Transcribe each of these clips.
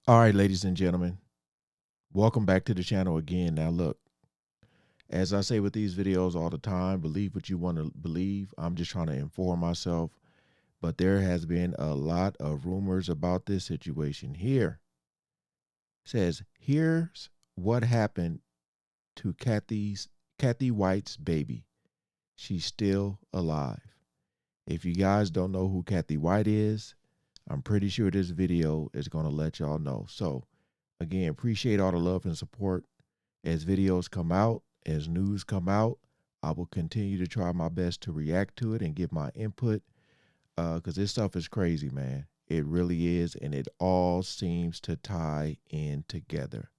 All right, ladies and gentlemen, welcome back to the channel again. Now look, as I say with these videos all the time, believe what you want to believe. I'm just trying to inform myself, but there has been a lot of rumors about this situation here. It says, here's what happened to Cathy White's baby. She's still alive. If you guys don't know who Cathy White is, I'm pretty sure this video is going to let y'all know. So, again, appreciate all the love and support. As videos come out, as news come out, I will continue to try my best to react to it and give my input because this stuff is crazy, man. It really is, and it all seems to tie in together.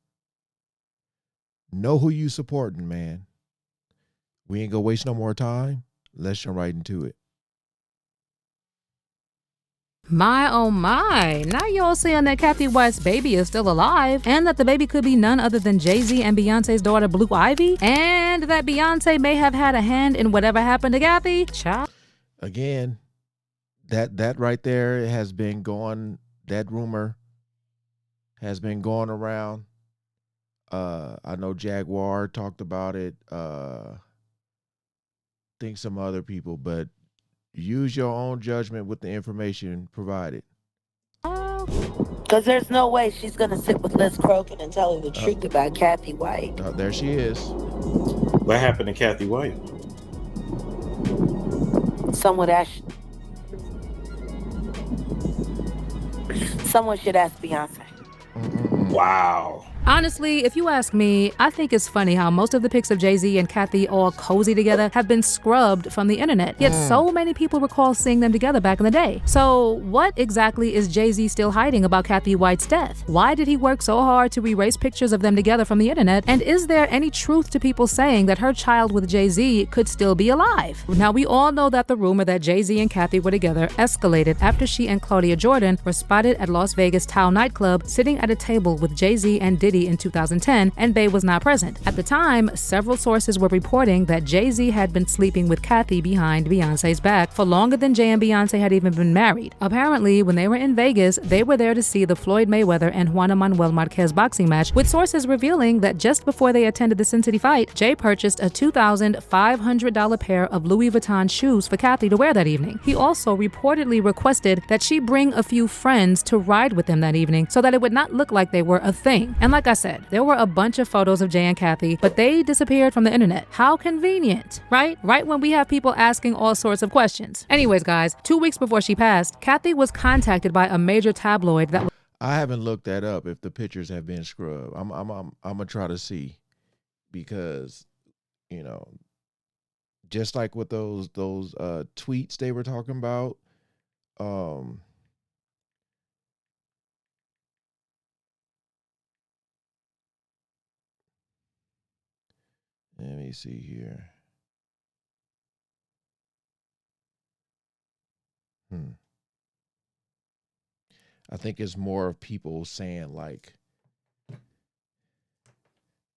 Know who you supporting, man. We ain't going to waste no more time. Let's jump right into it. My oh my, now y'all saying that Cathy White's baby is still alive and that the baby could be none other than Jay-Z and Beyonce's daughter Blue Ivy and that Beyonce may have had a hand in whatever happened to Cathy? Child. Again, that right there has been going, that rumor has been going around. I know Jaguar talked about it. Think some other people, but use your own judgment with the information provided. Because there's no way she's going to sit with Liz Crokin and tell her the truth about Cathy White. There she is. What happened to Cathy White? Someone should ask Beyonce. Wow. Honestly, if you ask me, I think it's funny how most of the pics of Jay-Z and Cathy all cozy together have been scrubbed from the internet. Yet so many people recall seeing them together back in the day. So what exactly is Jay-Z still hiding about Cathy White's death? Why did he work so hard to erase pictures of them together from the internet? And is there any truth to people saying that her child with Jay-Z could still be alive? Now, we all know that the rumor that Jay-Z and Cathy were together escalated after she and Claudia Jordan were spotted at Las Vegas Tao nightclub sitting at a table with Jay-Z and Diddy in 2010, and Bey was not present. At the time, several sources were reporting that Jay-Z had been sleeping with Cathy behind Beyonce's back for longer than Jay and Beyonce had even been married. Apparently, when they were in Vegas, they were there to see the Floyd Mayweather and Juana Manuel Marquez boxing match, with sources revealing that just before they attended the Sin City fight, Jay purchased a $2,500 pair of Louis Vuitton shoes for Cathy to wear that evening. He also reportedly requested that she bring a few friends to ride with them that evening so that it would not look like they were a thing. And like I said, there were a bunch of photos of Jay and Cathy, but they disappeared from the internet. How convenient, right? Right when we have people asking all sorts of questions. Anyways, guys, 2 weeks before she passed, Cathy was contacted by a major tabloid that was... I haven't looked that up if the pictures have been scrubbed. I'm gonna try to see, because, you know, just like with those tweets they were talking about, let me see here. I think it's more of people saying, like,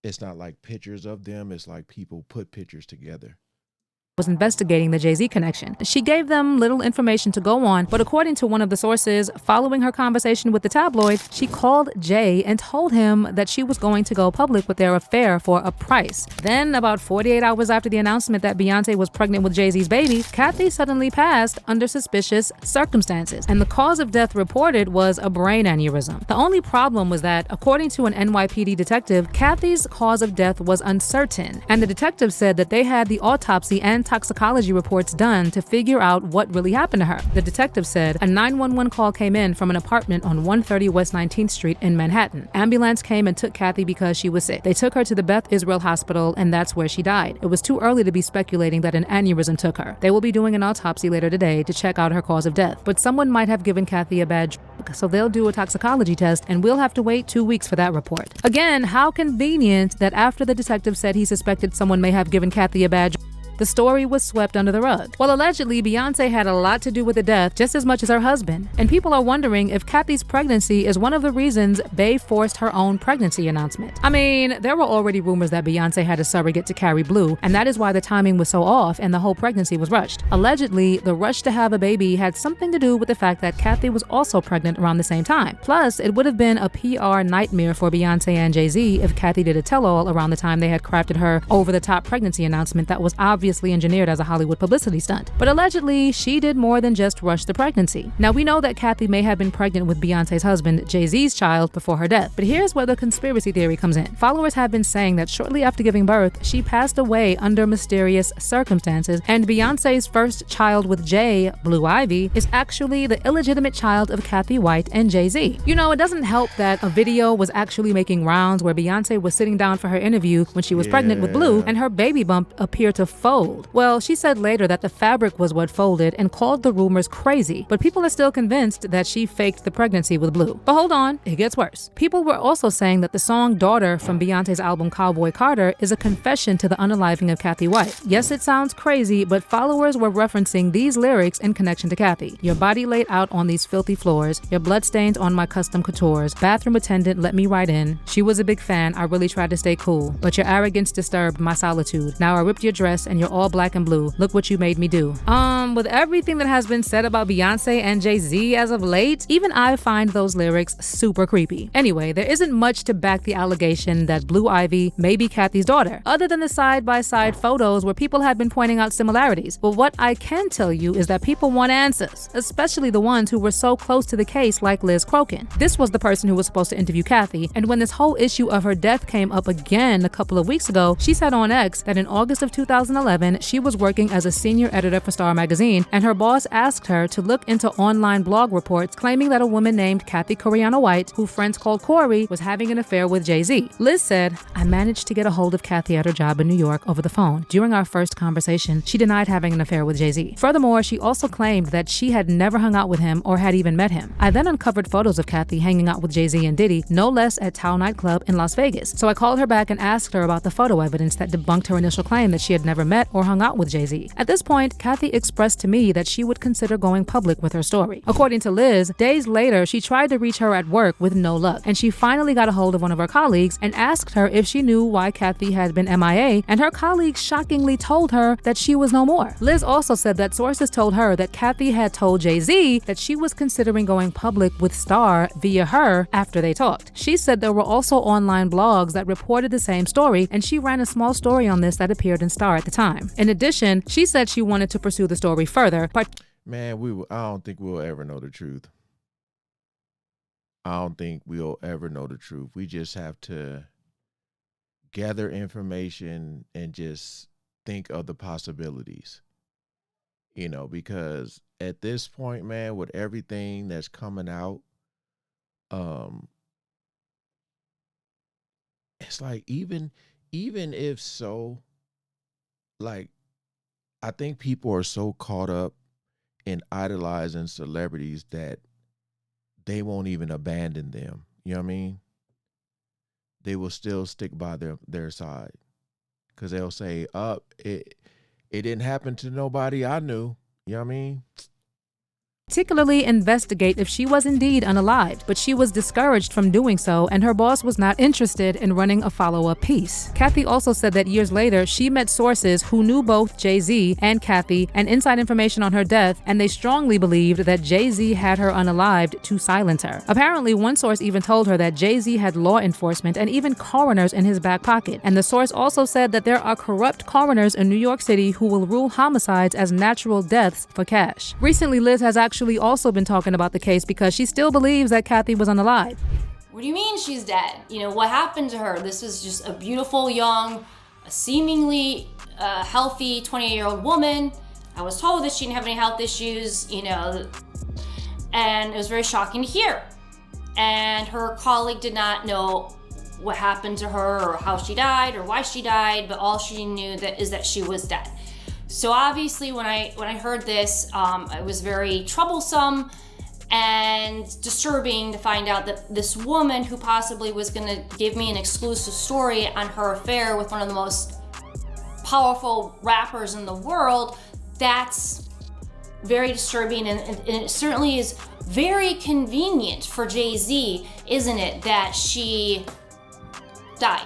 it's not like pictures of them, it's like people put pictures together. Was investigating the Jay-Z connection. She gave them little information to go on, but according to one of the sources, following her conversation with the tabloid, she called Jay and told him that she was going to go public with their affair for a price. Then, about 48 hours after the announcement that Beyonce was pregnant with Jay-Z's baby, Cathy suddenly passed under suspicious circumstances, and the cause of death reported was a brain aneurysm. The only problem was that, according to an NYPD detective, Cathy's cause of death was uncertain, and the detective said that they had the autopsy and toxicology reports done to figure out what really happened to her. The detective said a 911 call came in from an apartment on 130 West 19th Street in Manhattan. Ambulance came and took Cathy because she was sick. They took her to the Beth Israel Hospital, and that's where she died. It was too early to be speculating that an aneurysm took her. They will be doing an autopsy later today to check out her cause of death, but someone might have given Cathy a bad drug, so they'll do a toxicology test, and we'll have to wait 2 weeks for that report. Again, how convenient that after the detective said he suspected someone may have given Cathy a bad drug, the story was swept under the rug. Well, allegedly, Beyonce had a lot to do with the death just as much as her husband, and people are wondering if Cathy's pregnancy is one of the reasons Bey forced her own pregnancy announcement. I mean, there were already rumors that Beyonce had a surrogate to carry Blue, and that is why the timing was so off and the whole pregnancy was rushed. Allegedly, the rush to have a baby had something to do with the fact that Cathy was also pregnant around the same time. Plus, it would have been a PR nightmare for Beyonce and Jay-Z if Cathy did a tell-all around the time they had crafted her over-the-top pregnancy announcement that was obviously engineered as a Hollywood publicity stunt. But allegedly, she did more than just rush the pregnancy. Now, we know that Cathy may have been pregnant with Beyonce's husband, Jay-Z's child, before her death. But here's where the conspiracy theory comes in. Followers have been saying that shortly after giving birth, she passed away under mysterious circumstances, and Beyonce's first child with Jay, Blue Ivy, is actually the illegitimate child of Cathy White and Jay-Z. You know, it doesn't help that a video was actually making rounds where Beyonce was sitting down for her interview when she was pregnant with Blue, and her baby bump appeared to fold. Well, she said later that the fabric was what folded and called the rumors crazy, but people are still convinced that she faked the pregnancy with Blue. But hold on, it gets worse. People were also saying that the song Daughter from Beyonce's album Cowboy Carter is a confession to the unaliving of Cathy White. Yes, it sounds crazy, but followers were referencing these lyrics in connection to Cathy. Your body laid out on these filthy floors, your bloodstains on my custom couture, bathroom attendant let me right in. She was a big fan, I really tried to stay cool, but your arrogance disturbed my solitude. Now I ripped your dress and you're all black and blue. Look what you made me do. With everything that has been said about Beyonce and Jay-Z as of late, even I find those lyrics super creepy. Anyway, there isn't much to back the allegation that Blue Ivy may be Cathy's daughter, other than the side-by-side photos where people have been pointing out similarities. But what I can tell you is that people want answers, especially the ones who were so close to the case like Liz Crokin. This was the person who was supposed to interview Cathy, and when this whole issue of her death came up again a couple of weeks ago, she said on X that in August of 2011, she was working as a senior editor for Star magazine, and her boss asked her to look into online blog reports claiming that a woman named Cathy Coriana White, who friends called Corey, was having an affair with Jay-Z. Liz said, I managed to get a hold of Cathy at her job in New York over the phone. During our first conversation, she denied having an affair with Jay-Z. Furthermore, she also claimed that she had never hung out with him or had even met him. I then uncovered photos of Cathy hanging out with Jay-Z and Diddy, no less at Tao nightclub in Las Vegas. So I called her back and asked her about the photo evidence that debunked her initial claim that she had never met or hung out with Jay-Z. At this point, Cathy expressed to me that she would consider going public with her story. According to Liz, days later, she tried to reach her at work with no luck, and she finally got a hold of one of her colleagues and asked her if she knew why Cathy had been MIA, and her colleague shockingly told her that she was no more. Liz also said that sources told her that Cathy had told Jay-Z that she was considering going public with Star via her after they talked. She said there were also online blogs that reported the same story, and she ran a small story on this that appeared in Star at the time. In addition, she said she wanted to pursue the story further, but Man, I don't think we'll ever know the truth. I don't think we'll ever know the truth. We just have to gather information and just think of the possibilities. You know, because at this point, man, with everything that's coming out, it's like even if so, like I think people are so caught up in idolizing celebrities that they won't even abandon them. You know what I mean? They will still stick by their side, because they'll say, it didn't happen to nobody I knew. You know what I mean? particularly investigate if she was indeed unalived, but she was discouraged from doing so, and her boss was not interested in running a follow-up piece. Cathy also said that years later, she met sources who knew both Jay-Z and Cathy and inside information on her death, and they strongly believed that Jay-Z had her unalived to silence her. Apparently, one source even told her that Jay-Z had law enforcement and even coroners in his back pocket, and the source also said that there are corrupt coroners in New York City who will rule homicides as natural deaths for cash. Recently, Liz has actually also been talking about the case because she still believes that Cathy was unalive. What do you mean she's dead? You know, what happened to her? This was just a beautiful, young, seemingly healthy 28-year-old woman. I was told that she didn't have any health issues, you know, and it was very shocking to hear. And her colleague did not know what happened to her or how she died or why she died, but all she knew is that she was dead. So obviously when I heard this, it was very troublesome and disturbing to find out that this woman who possibly was going to give me an exclusive story on her affair with one of the most powerful rappers in the world, that's very disturbing, and it certainly is very convenient for Jay-Z, isn't it, that she died.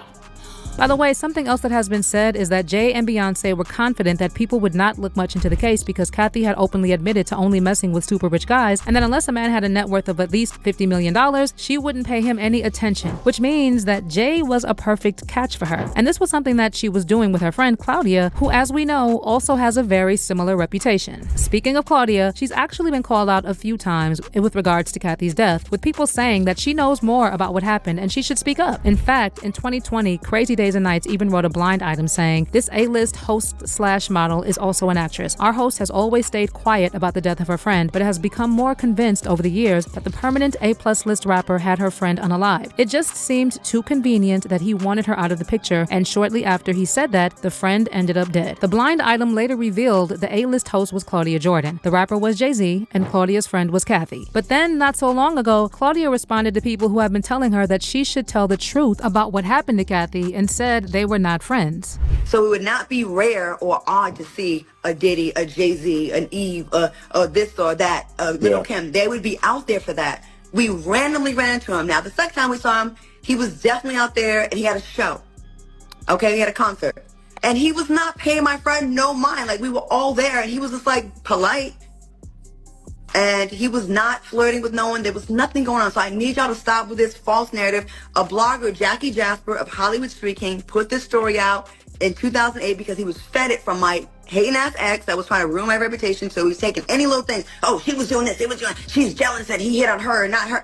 By the way, something else that has been said is that Jay and Beyonce were confident that people would not look much into the case because Cathy had openly admitted to only messing with super rich guys, and that unless a man had a net worth of at least $50 million, she wouldn't pay him any attention, which means that Jay was a perfect catch for her. And this was something that she was doing with her friend Claudia, who, as we know, also has a very similar reputation. Speaking of Claudia, she's actually been called out a few times with regards to Cathy's death, with people saying that she knows more about what happened and she should speak up. In fact, in 2020, Crazy Days and Nights even wrote a blind item saying, "This A-list host/model is also an actress. Our host has always stayed quiet about the death of her friend, but has become more convinced over the years that the permanent A+ list rapper had her friend unalive. It just seemed too convenient that he wanted her out of the picture, and shortly after he said that, the friend ended up dead." The blind item later revealed the A-list host was Claudia Jordan, the rapper was Jay-Z, and Claudia's friend was Cathy. But then, not so long ago, Claudia responded to people who have been telling her that she should tell the truth about what happened to Cathy and said they were not friends. So it would not be rare or odd to see a Diddy, a Jay-Z, an Eve, this or that, Lil Kim. They would be out there for that. We randomly ran into him. Now, the second time we saw him, he was definitely out there and he had a show. Okay, he had a concert. And he was not paying my friend no mind. Like, we were all there and he was just like polite. And he was not flirting with no one. There was nothing going on. So I need y'all to stop with this false narrative. A blogger, Jackie Jasper of Hollywood Street King, put this story out in 2008 because he was fed it from my hating ass ex that was trying to ruin my reputation. So he's taking any little thing. Oh, he was doing this. It was doing. She's jealous that he hit on her, not her.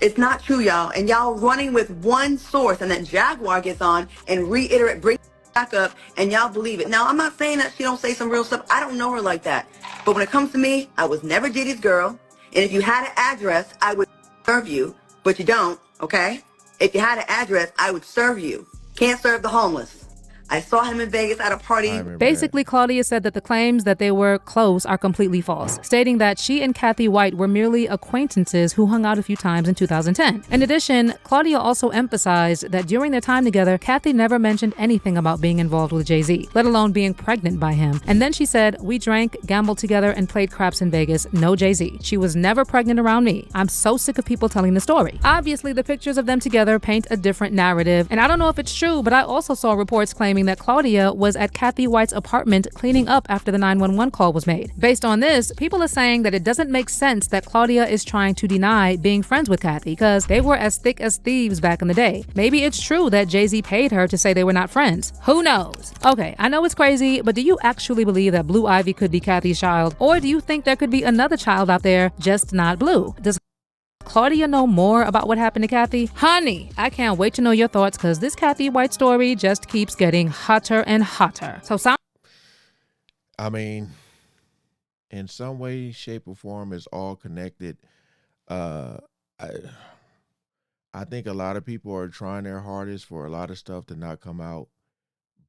It's not true, y'all. And y'all running with one source, and then Jaguar gets on and reiterate, bring back up, and y'all believe it. Now, I'm not saying that she don't say some real stuff. I don't know her like that. But when it comes to me, I was never Diddy's girl. And if you had an address, I would serve you. But you don't, okay? If you had an address, I would serve you. Can't serve the homeless. I saw him in Vegas at a party. Basically, Claudia said that the claims that they were close are completely false, stating that she and Cathy White were merely acquaintances who hung out a few times in 2010. In addition, Claudia also emphasized that during their time together, Cathy never mentioned anything about being involved with Jay-Z, let alone being pregnant by him. And then she said, "We drank, gambled together, and played craps in Vegas. No Jay-Z. She was never pregnant around me. I'm so sick of people telling the story." Obviously, the pictures of them together paint a different narrative, and I don't know if it's true, but I also saw reports claiming that Claudia was at Cathy White's apartment cleaning up after the 911 call was made. Based on this, people are saying that it doesn't make sense that Claudia is trying to deny being friends with Cathy because they were as thick as thieves back in the day. Maybe it's true that Jay-Z paid her to say they were not friends. Who knows? Okay, I know it's crazy, but do you actually believe that Blue Ivy could be Cathy's child? Or do you think there could be another child out there, just not Blue? Does Claudia know more about what happened to Cathy? Honey, I can't wait to know your thoughts because this Cathy White story just keeps getting hotter and hotter. So I mean, in some way, shape, or form, it's all connected. I think a lot of people are trying their hardest for a lot of stuff to not come out,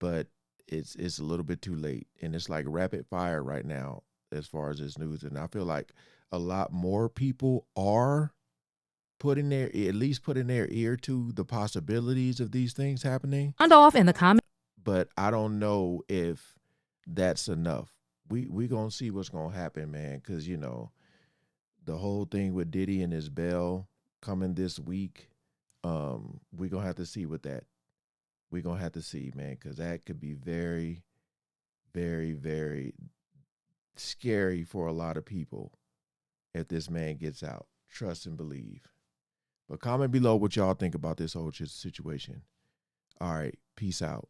but it's a little bit too late. And it's like rapid fire right now as far as this news. And I feel like a lot more people are putting their ear to the possibilities of these things happening. sound off in the comments. But I don't know if that's enough. We gonna see what's gonna happen, man, because you know the whole thing with Diddy and his bail coming this week. We gonna have to see what that. We gonna have to see, man, because that could be very, very, very scary for a lot of people if this man gets out. Trust and believe. But comment below what y'all think about this whole situation. All right, peace out.